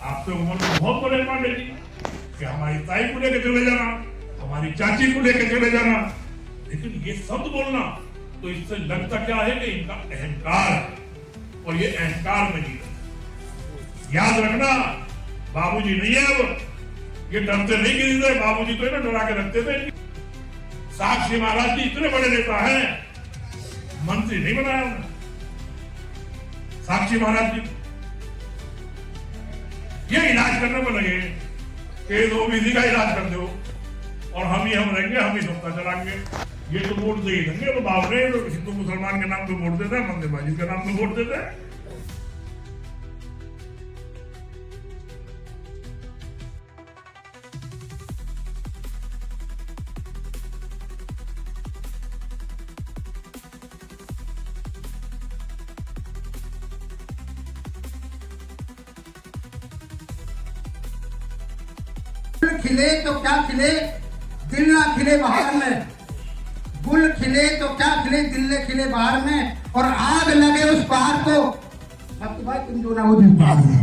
आप तो उम्र में बहुत बड़े पांडे जी कि हमारी ताई को लेकर चले जाना, हमारी चाची को लेकर चले जाना, लेकिन ये शब्द बोलना तो इससे लगता क्या है कि इनका अहंकार है और ये अहंकार में जीता। याद रखना, बाबूजी नहीं है अब, ये डरते नहीं किसी से। बाबूजी तो डरा के रखते थे। साक्षी महाराज जी इतने बड़े नेता हैं, मंत्री नहीं बनाया उन्होंने। साक्षी महाराज जी ये इलाज करने में लगे कि ओबीसी का इलाज कर दो और हम रहेंगे, हम ही सत्ता चलाएंगे। ये तो वोट दे ही देंगे, तो बाप रे तो हिंदू मुसलमान के नाम पे वोट देते हैं, मंदिरबाजी के नाम पे वोट देते हैं। खिले तो क्या खिले, दिल ना खिले बाहर में। गुल खिले तो क्या खिले, दिल ने खिले बाहर में। और आग लगे उस पार को, भाई तुम जो ना वो दिन बाद में।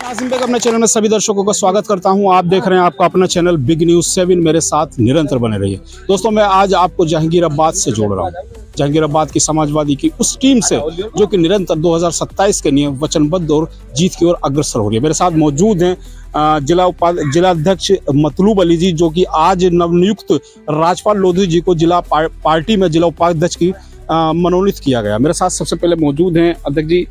आसिम बेग अपने चैनल में सभी दर्शकों का स्वागत करता हूं। आप देख रहे हैं आपका अपना चैनल बिग न्यूज 7। मेरे साथ निरंतर बने रहिए दोस्तों। मैं आज आपको जहांगीराबाद से जोड़ रहा हूं, जहांगीराबाद की समाजवादी की उस टीम से जो कि निरंतर 2027 के लिए वचनबद्ध और जीत की ओर अग्रसर हो रही है। मेरे साथ मौजूद हैं जिलाध्यक्ष मतलूब अली जी, जो कि आज नवनियुक्त राजपाल लोधी जी को जिला पार्टी में जिला उपाध्यक्ष की मनोनीत किया गया। मेरे साथ सबसे पहले मौजूद हैं अध्यक्ष जी,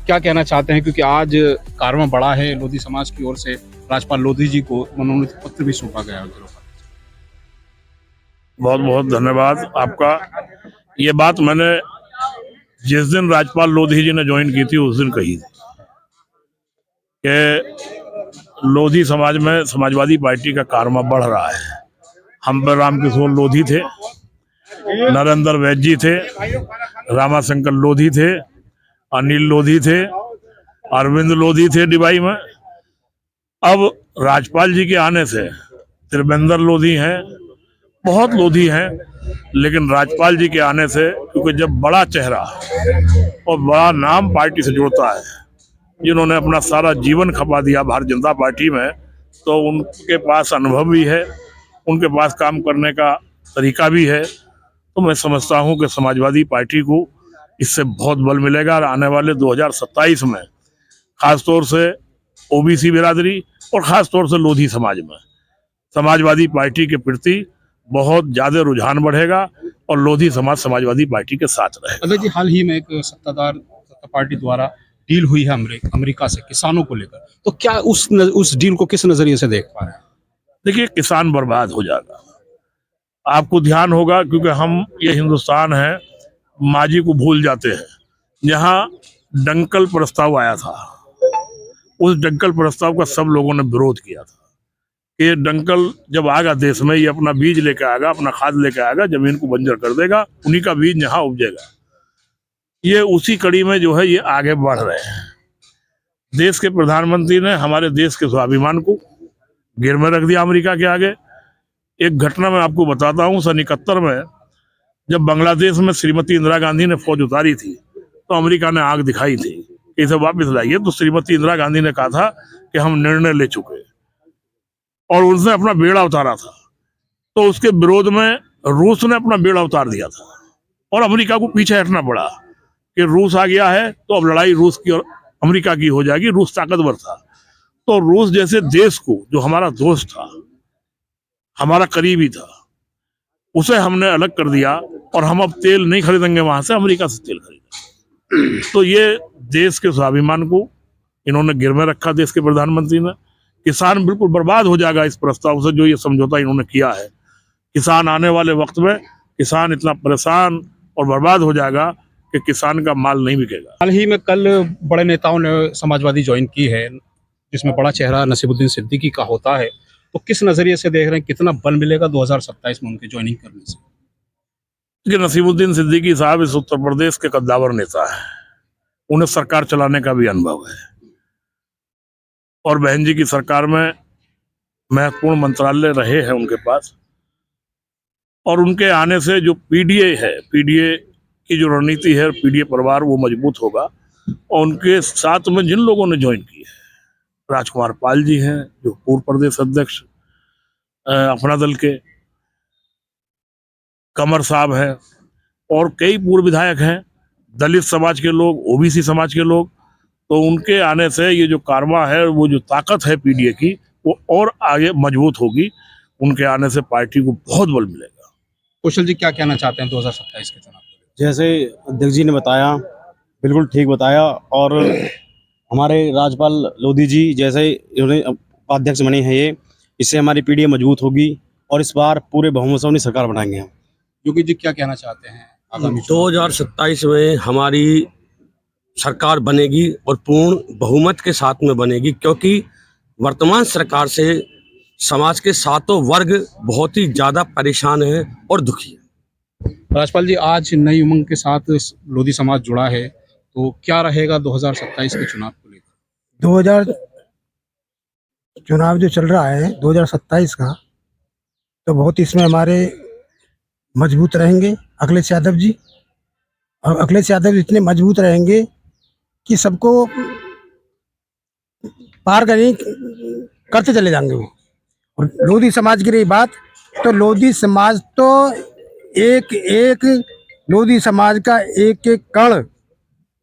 क्या कहना चाहते हैं, क्योंकि आज कार्यक्रम बड़ा है, लोधी समाज की ओर से राजपाल लोधी जी को मनोनीत पत्र भी सौंपा गया है। बहुत बहुत धन्यवाद आपका। ये बात मैंने जिस दिन राजपाल लोधी जी ने ज्वाइन की थी उस दिन कही थी कि लोधी समाज में समाजवादी पार्टी का कारवा बढ़ रहा है। हम पर रामकिशोर लोधी थे, नरेंद्र वैद्य जी थे, रामाशंकर लोधी थे, अनिल लोधी थे, अरविंद लोधी थे डिबाई में। अब राजपाल जी के आने से त्रिवेंद्र लोधी हैं, बहुत लोधी हैं, लेकिन राजपाल जी के आने से, क्योंकि जब बड़ा चेहरा और बड़ा नाम पार्टी से जुड़ता है, जिन्होंने अपना सारा जीवन खपा दिया भारतीय जनता पार्टी में, तो उनके पास अनुभव भी है, उनके पास काम करने का तरीका भी है। तो मैं समझता हूं कि समाजवादी पार्टी को इससे बहुत बल मिलेगा और आने वाले 2027 में खासतौर से ओबीसी बिरादरी और खासतौर से लोधी समाज में समाजवादी पार्टी के प्रति बहुत ज्यादा रुझान बढ़ेगा और लोधी समाज समाजवादी पार्टी के साथ रहेगा। अध्यक्ष जी, हाल ही में एक सत्ता पार्टी द्वारा डील हुई है अमेरिका से किसानों को लेकर, तो क्या उस डील को किस नजरिए से देख पा रहे हैं? देखिए, किसान बर्बाद हो जाएगा। आपको ध्यान होगा, क्योंकि हम ये हिंदुस्तान है, माजी को भूल जाते हैं। जहाँ डंकल प्रस्ताव आया था, उस डंकल प्रस्ताव का सब लोगों ने विरोध किया था कि ये डंकल जब आएगा देश में, ये अपना बीज लेकर आएगा, अपना खाद लेकर आएगा, जमीन को बंजर कर देगा, उन्हीं का बीज यहाँ उपजेगा। ये उसी कड़ी में जो है ये आगे बढ़ रहे हैं। देश के प्रधानमंत्री ने हमारे देश के स्वाभिमान को गिर में रख दिया अमेरिका के आगे। एक घटना मैं आपको बताता हूँ। सन 71 में जब बांग्लादेश में श्रीमती इंदिरा गांधी ने फौज उतारी थी, तो अमेरिका ने आग दिखाई थी कि इसे वापस लाइए। तो श्रीमती इंदिरा गांधी ने कहा था कि हम निर्णय ले चुके, और उसने अपना बेड़ा उतारा था। तो उसके विरोध में रूस ने अपना बेड़ा उतार दिया था और अमेरिका को पीछे हटना पड़ा कि रूस आ गया है तो अब लड़ाई रूस की और अमेरिका की हो जाएगी। रूस ताकतवर था, तो रूस जैसे देश को, जो हमारा दोस्त था, हमारा करीबी था, उसे हमने अलग कर दिया और हम अब तेल नहीं खरीदेंगे वहां से, अमेरिका से तेल खरीदेंगे। तो ये देश के स्वाभिमान को इन्होंने गिर में रखा, देश के प्रधानमंत्री ने। किसान बिल्कुल बर्बाद हो जाएगा इस प्रस्ताव से, जो ये समझौता इन्होंने किया है। किसान आने वाले वक्त में किसान इतना परेशान और बर्बाद हो जाएगा कि किसान का माल नहीं बिकेगा। हाल ही में कल बड़े नेताओं ने समाजवादी ज्वाइन की है, जिसमें बड़ा चेहरा नसीबुद्दीन सिद्दीकी का होता है, तो किस नजरिए से देख रहे हैं, कितना बल मिलेगा 2027 में उनके ज्वाइनिंग करने से? कि नसीबुद्दीन सिद्दीकी साहब इस उत्तर प्रदेश के कद्दावर नेता है, उन्हें सरकार चलाने का भी अनुभव है, और बहन जी की सरकार में महत्वपूर्ण मंत्रालय रहे हैं उनके पास। और उनके आने से जो पीडीए है, पीडीए की जो रणनीति है, पीडीए परिवार वो मजबूत होगा। और उनके साथ में जिन लोगों ने ज्वाइन की है, राजकुमार पाल जी हैं जो पूर्व प्रदेश अध्यक्ष अपना दल के, कमर साहब हैं और कई पूर्व विधायक हैं, दलित समाज के लोग, ओबीसी समाज के लोग। तो उनके आने से ये जो कारवां है, वो जो ताकत है पीडीए की, वो और आगे मजबूत होगी। उनके आने से पार्टी को बहुत बल मिलेगा। कौशल जी क्या कहना चाहते हैं 2027 के चुनाव को? जैसे अध्यक्ष जी ने बताया, बिल्कुल ठीक बताया। और हमारे राज्यपाल लोधी जी जैसे इन्होंने उपाध्यक्ष बने हैं, ये इससे हमारी पीढ़ी मजबूत होगी और इस बार पूरे बहुमत से अपनी सरकार बनाएंगे हम। योगी जी क्या कहना चाहते हैं आगामी 2027 में हमारी सरकार बनेगी और पूर्ण बहुमत के साथ में बनेगी, क्योंकि वर्तमान सरकार से समाज के सातों वर्ग बहुत ही ज़्यादा परेशान हैं और दुखी हैं। राज्यपाल जी, आज नई उमंग के साथ लोधी समाज जुड़ा है, तो क्या रहेगा 2027 के चुनाव को लेकर? 2000 चुनाव जो चल रहा है 2027 का, तो बहुत इसमें हमारे मजबूत रहेंगे अखिलेश यादव जी। और अखिलेश यादव इतने मजबूत रहेंगे कि सबको पार करते चले जाएंगे वो। और लोधी समाज की रही बात, तो लोधी समाज तो एक एक लोधी समाज का एक एक कण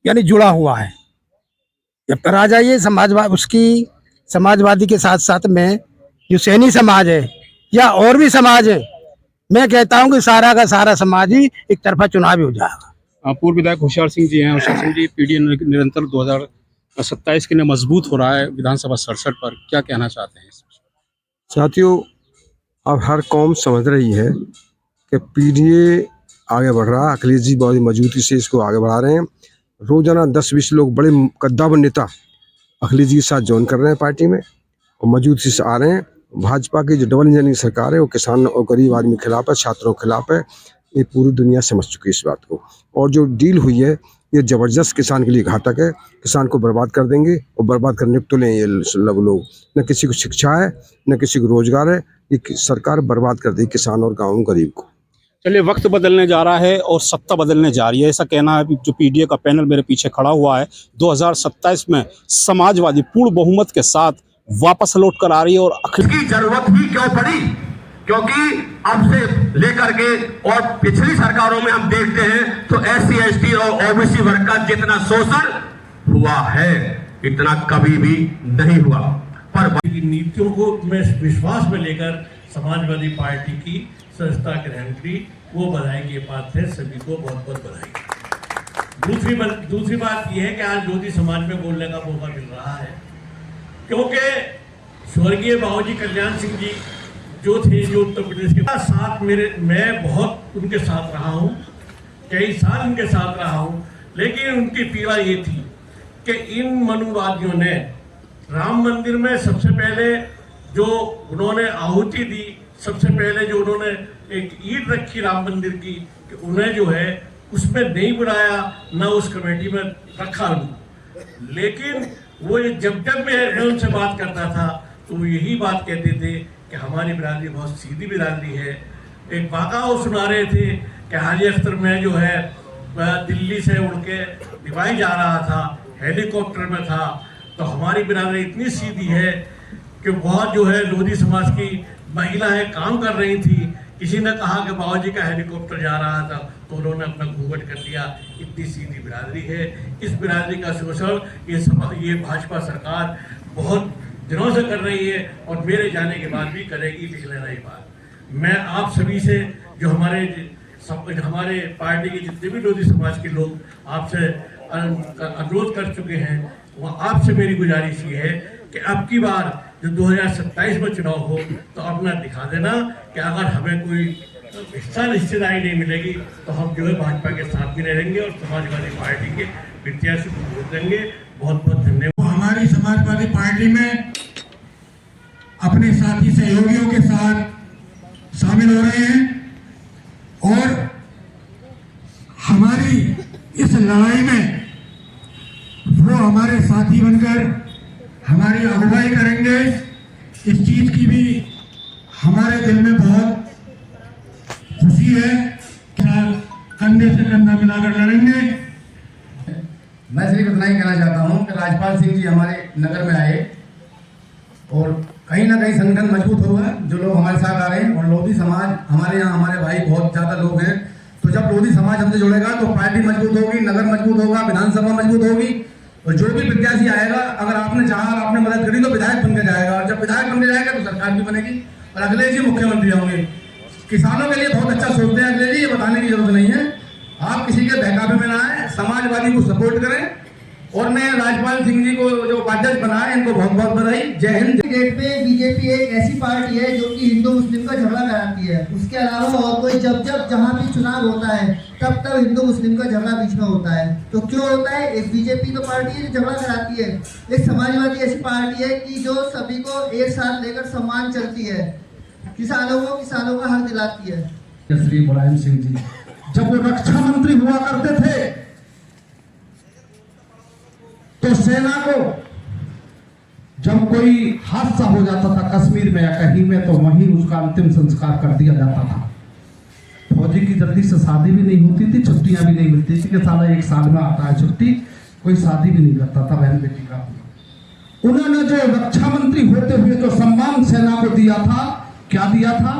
यानी जुड़ा हुआ है। जब कर आ जाइए समाजवाद, उसकी समाजवादी के साथ साथ में जो सैनी समाज है या और भी समाज है, मैं कहता हूं कि सारा का सारा समाज ही एक तरफा चुनावी हो जाएगा। पूर्व विधायक होशियार सिंह जी हैं। होशियार सिंह जी, पीडीए निरंतर 2027 के लिए मजबूत हो रहा है विधानसभा 67 पर, क्या कहना चाहते हैं? साथियों, अब हर कौम समझ रही है कि पीडीए आगे बढ़ रहा है। अखिलेश जी बहुत मजबूती से इसको आगे बढ़ा रहे हैं। रोजाना 10-20 लोग बड़े कद्दावर नेता अखिलेश जी के साथ ज्वाइन कर रहे हैं पार्टी में और मजबूती से आ रहे हैं। भाजपा की जो डबल इंजन की सरकार है वो किसान और गरीब आदमी के खिलाफ है, छात्रों के खिलाफ है। ये पूरी दुनिया समझ चुकी है इस बात को। और जो डील हुई है ये ज़बरदस्त किसान के लिए घातक है। किसान को बर्बाद कर देंगे और बर्बाद करने को तुले ये लोग। न किसी को शिक्षा है, न किसी को रोजगार है। ये सरकार बर्बाद कर देगी किसान और गाँव गरीब को। चलिए, वक्त बदलने जा रहा है और सत्ता बदलने जा रही है, ऐसा कहना है जो पीडीए का पैनल मेरे पीछे खड़ा हुआ है। 2027 में समाजवादी पूर्ण बहुमत के साथ वापस लौट कर आ रही है। और की जरूरत ही क्यों पड़ी? क्योंकि अब से लेकर के और पिछली सरकारों में हम देखते हैं तो SC ST और ओबीसी वर्ग का जितना शोषण हुआ है इतना कभी भी नहीं हुआ। पर नीतियों को में विश्वास में लेकर समाजवादी पार्टी की संस्था ग्रहण की, वो बधाई के पात्र है। सभी को बहुत बहुत बधाई। दूसरी बात यह है कि आज लोधी समाज में बोलने का मौका मिल रहा है, क्योंकि स्वर्गीय बाबूजी कल्याण सिंह जी जो थे, जो उत्तर प्रदेश के साथ मैं बहुत उनके साथ रहा हूँ, कई साल उनके साथ रहा हूँ। लेकिन उनकी पीड़ा ये थी कि इन मनुवादियों ने राम मंदिर में सबसे पहले जो उन्होंने आहुति दी, सबसे पहले जो उन्होंने एक ईंट रखी राम मंदिर की, कि उन्हें जो है उसमें नहीं बुलाया, ना उस कमेटी में रखा उन्हें। लेकिन वो जब मैं उनसे बात करता था तो वो यही बात कहते थे कि हमारी बिरादरी बहुत सीधी बिरादरी है। एक वाक़ा वो सुना रहे थे कि हाजी अख्तर में जो है दिल्ली से उड़ के दिवाई जा रहा था, हेलीकॉप्टर में था, तो हमारी बिरादरी इतनी सीधी है कि बहुत जो है लोधी समाज की महिलाएं काम कर रही थी। किसी ने कहा कि बाबूजी का हेलीकॉप्टर जा रहा था तो उन्होंने अपना घूंघट कर लिया। इतनी सीधी बिरादरी है। इस बिरादरी का शोषण ये भाजपा सरकार बहुत दिनों से कर रही है और मेरे जाने के बाद भी करेगी, लिख लेना ये बात। मैं आप सभी से, जो हमारे पार्टी के जितने भी लोधी समाज के लोग आपसे अनुरोध कर चुके हैं, वह आपसे मेरी गुजारिश ये है कि अब की बार जो 2027 में चुनाव हो तो अपना दिखा देना कि अगर हमें कोई हिस्सेदारी नहीं मिलेगी तो हम जो है भाजपा के साथ भी रहेंगे और समाजवादी पार्टी के प्रत्याशी को वोट देंगे। बहुत बहुत धन्यवाद। हमारी समाजवादी पार्टी में अपने साथी सहयोगियों के साथ शामिल हो रहे हैं और हमारी इस लड़ाई में वो हमारे साथी बनकर हमारी अगुवाई करेंगे। इस चीज की भी हमारे दिल में बहुत खुशी है। कंधे से कंधा मिलाकर लड़ेंगे। मैं सिर्फ इतना ही कहना चाहता हूँ कि राजपाल सिंह जी हमारे नगर में आए और कहीं ना कहीं संगठन मजबूत होगा जो लोग हमारे साथ आ रहे हैं। और लोधी समाज हमारे यहाँ, हमारे भाई बहुत ज़्यादा लोग हैं, तो जब लोधी समाज हमसे जुड़ेगा तो पार्टी मजबूत होगी, नगर मजबूत होगा, विधानसभा मजबूत होगी। और जो भी प्रत्याशी आएगा, अगर आपने चाहा और आपने मदद करी तो विधायक बन के जाएगा, और जब विधायक बन के जाएगा तो सरकार भी बनेगी और अगले जी मुख्यमंत्री होंगे। किसानों के लिए बहुत अच्छा सोचते हैं अगले जी, ये बताने की जरूरत नहीं है। आप किसी के बहकावे में ना आए, समाजवादी को सपोर्ट करें। और मैं राजपाल सिंह जी को जो उपाध्यक्ष बनाए, इनको बहुत बहुत बधाई। जय हिंद। डेट पे बीजेपी एक ऐसी पार्टी है जो कि हिंदू मुस्लिम का झगड़ा कराती है। उसके अलावा और कोई जब जहाँ भी चुनाव होता है तब हिंदू मुस्लिम का झगड़ा बीच में होता है। तो क्यों होता है? एक बीजेपी तो पार्टी है जो झगड़ा कराती है, एक समाजवादी ऐसी पार्टी है कि जो सभी को एक साथ लेकर सम्मान चलती है, किसानों का हक दिलाती है। श्री मुलायम सिंह जी जब वो रक्षा मंत्री हुआ करते थे तो सेना को जब कोई हादसा हो जाता था कश्मीर में या कहीं में, तो वहीं उसका अंतिम संस्कार कर दिया जाता था। फौजी की जल्दी से शादी भी नहीं होती थी, छुट्टियां भी नहीं मिलती थी कि साला एक साल में आता है छुट्टी, कोई शादी भी नहीं करता था बहन बेटी का। उन्होंने जो रक्षा मंत्री होते हुए जो सम्मान सेना को दिया था, क्या दिया था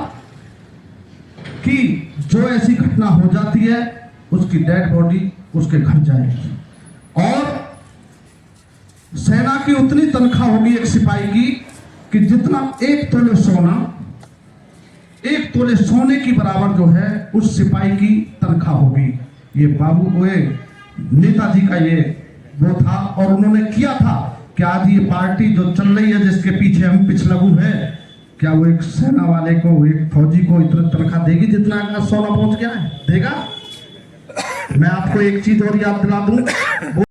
कि जो ऐसी घटना हो जाती है उसकी डेड बॉडी उसके घर जाएगी, और सेना की उतनी तनख्वाह होगी एक सिपाही की कि जितना 1 तोले सोना, 1 तोले सोने की बराबर जो है उस सिपाही की तनख्वाह होगी। ये बाबू हुए नेताजी का ये वो था, और उन्होंने किया था कि आज ये पार्टी जो चल रही है जिसके पीछे हम पिछलगू है, क्या वो एक सेना वाले को, एक फौजी को इतना तनख्वाह देगी जितना सोना पहुंच गया है? देगा? मैं आपको एक चीज और याद दिला दूं।